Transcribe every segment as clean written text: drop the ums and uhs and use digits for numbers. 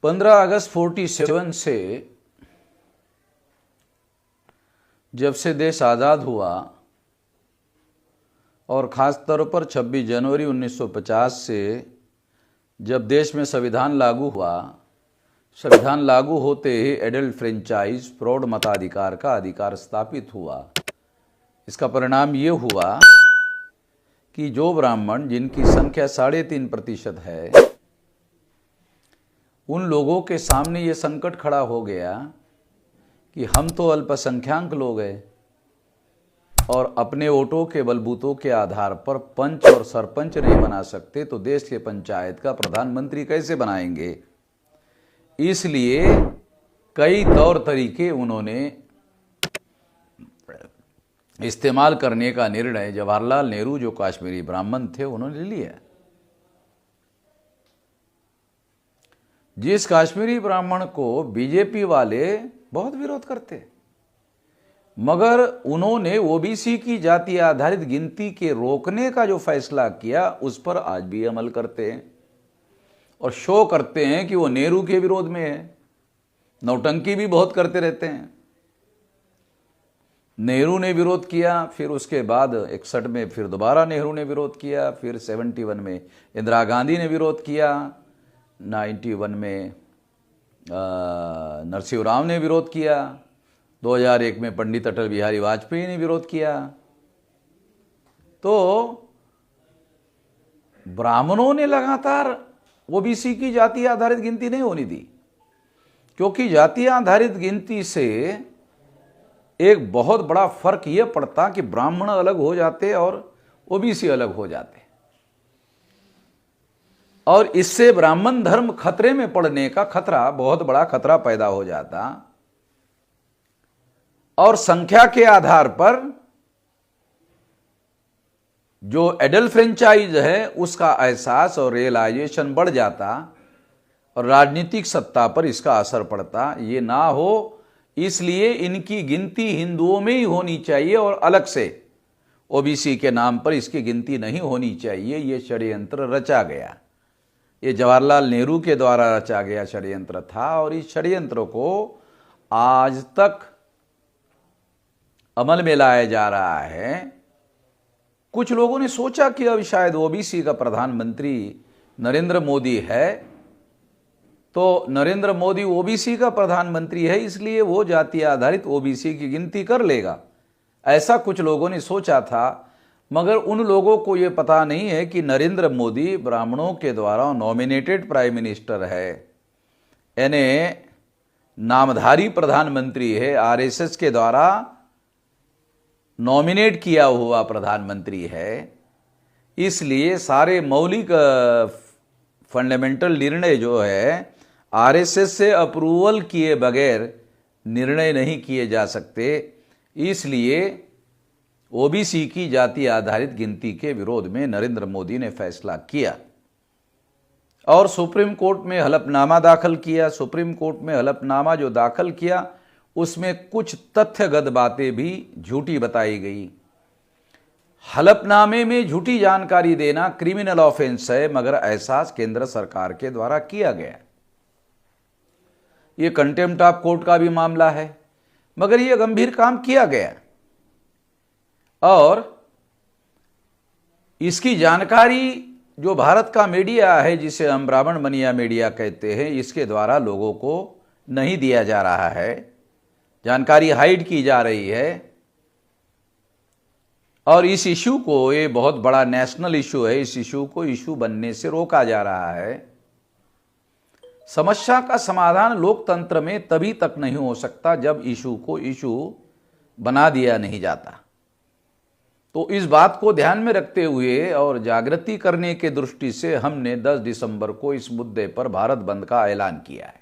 15 अगस्त 47 से जब से देश आज़ाद हुआ और ख़ास तौर पर 26 जनवरी 1950 से जब देश में संविधान लागू हुआ, संविधान लागू होते ही एडल्ट फ्रेंचाइज प्रौढ़ मताधिकार का अधिकार स्थापित हुआ। इसका परिणाम ये हुआ कि जो ब्राह्मण जिनकी संख्या 3.5% है, उन लोगों के सामने ये संकट खड़ा हो गया कि हम तो अल्पसंख्याक लोग हैं और अपने वोटों के बलबूतों के आधार पर पंच और सरपंच नहीं बना सकते, तो देश के पंचायत का प्रधानमंत्री कैसे बनाएंगे। इसलिए कई तौर तरीके उन्होंने इस्तेमाल करने का निर्णय जवाहरलाल नेहरू जो कश्मीरी ब्राह्मण थे उन्होंने लिया। जिस कश्मीरी ब्राह्मण को बीजेपी वाले बहुत विरोध करते, मगर उन्होंने ओबीसी की जाति आधारित गिनती के रोकने का जो फैसला किया उस पर आज भी अमल करते हैं और शो करते हैं कि वो नेहरू के विरोध में है। नौटंकी भी बहुत करते रहते हैं। नेहरू ने विरोध किया, फिर उसके बाद 61 में फिर दोबारा नेहरू ने विरोध किया, फिर 71 में इंदिरा गांधी ने विरोध किया, 91 में नरसिंह राव ने विरोध किया, 2001 में पंडित अटल बिहारी वाजपेयी ने विरोध किया। तो ब्राह्मणों ने लगातार ओबीसी की जाति आधारित गिनती नहीं होने दी, क्योंकि जाति आधारित गिनती से एक बहुत बड़ा फर्क यह पड़ता कि ब्राह्मण अलग हो जाते और ओबीसी अलग हो जाते, और इससे ब्राह्मण धर्म खतरे में पड़ने का खतरा, बहुत बड़ा खतरा पैदा हो जाता। और संख्या के आधार पर जो एडल्ट फ्रेंचाइज है उसका एहसास और रियलाइजेशन बढ़ जाता और राजनीतिक सत्ता पर इसका असर पड़ता। ये ना हो, इसलिए इनकी गिनती हिंदुओं में ही होनी चाहिए और अलग से ओबीसी के नाम पर इसकी गिनती नहीं होनी चाहिए। ये षड्यंत्र रचा गया, ये जवाहरलाल नेहरू के द्वारा रचा गया षड्यंत्र था और इस षड्यंत्र को आज तक अमल में लाया जा रहा है। कुछ लोगों ने सोचा कि अब शायद ओबीसी का प्रधानमंत्री नरेंद्र मोदी है, तो नरेंद्र मोदी ओबीसी का प्रधानमंत्री है, इसलिए वो जाति आधारित ओबीसी की गिनती कर लेगा, ऐसा कुछ लोगों ने सोचा था। मगर उन लोगों को ये पता नहीं है कि नरेंद्र मोदी ब्राह्मणों के द्वारा नॉमिनेटेड प्राइम मिनिस्टर है, यानी नामधारी प्रधानमंत्री है, आरएसएस के द्वारा नॉमिनेट किया हुआ प्रधानमंत्री है। इसलिए सारे मौलिक फंडामेंटल निर्णय जो है आरएसएस से अप्रूवल किए बगैर निर्णय नहीं किए जा सकते। इसलिए ओबीसी की जाति आधारित गिनती के विरोध में नरेंद्र मोदी ने फैसला किया और सुप्रीम कोर्ट में हलफनामा दाखिल किया। सुप्रीम कोर्ट में हलफनामा जो दाखिल किया उसमें कुछ तथ्यगत बातें भी झूठी बताई गई। हलफनामे में झूठी जानकारी देना क्रिमिनल ऑफेंस है, मगर एहसास केंद्र सरकार के द्वारा किया गया। ये कंटेम्प्ट ऑफ कोर्ट का भी मामला है, मगर यह गंभीर काम किया गया और इसकी जानकारी जो भारत का मीडिया है, जिसे हम ब्राह्मण मनिया मीडिया कहते हैं, इसके द्वारा लोगों को नहीं दिया जा रहा है। जानकारी हाइड की जा रही है और इस इशू को, ये बहुत बड़ा नेशनल इशू है, इस इशू को इशू बनने से रोका जा रहा है। समस्या का समाधान लोकतंत्र में तभी तक नहीं हो सकता जब इशू को इशू बना दिया नहीं जाता। तो इस बात को ध्यान में रखते हुए और जागृति करने के दृष्टि से हमने 10 दिसंबर को इस मुद्दे पर भारत बंद का ऐलान किया है।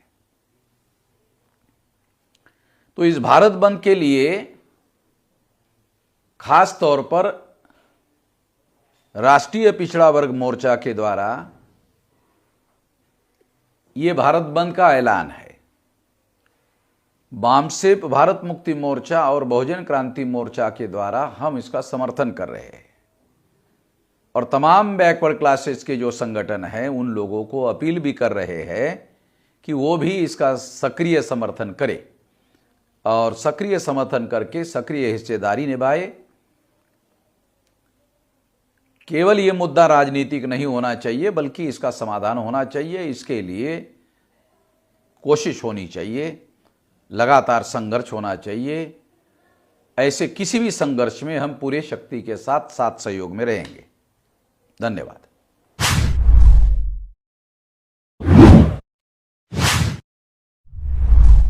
तो इस भारत बंद के लिए खास तौर पर राष्ट्रीय पिछड़ा वर्ग मोर्चा के द्वारा ये भारत बंद का ऐलान है। वामसेप भारत मुक्ति मोर्चा और बहुजन क्रांति मोर्चा के द्वारा हम इसका समर्थन कर रहे हैं और तमाम बैकवर्ड क्लासेस के जो संगठन हैं उन लोगों को अपील भी कर रहे हैं कि वो भी इसका सक्रिय समर्थन करे और सक्रिय समर्थन करके सक्रिय हिस्सेदारी निभाए। केवल ये मुद्दा राजनीतिक नहीं होना चाहिए बल्कि इसका समाधान होना चाहिए। इसके लिए कोशिश होनी चाहिए, लगातार संघर्ष होना चाहिए। ऐसे किसी भी संघर्ष में हम पूरे शक्ति के साथ सहयोग में रहेंगे। धन्यवाद।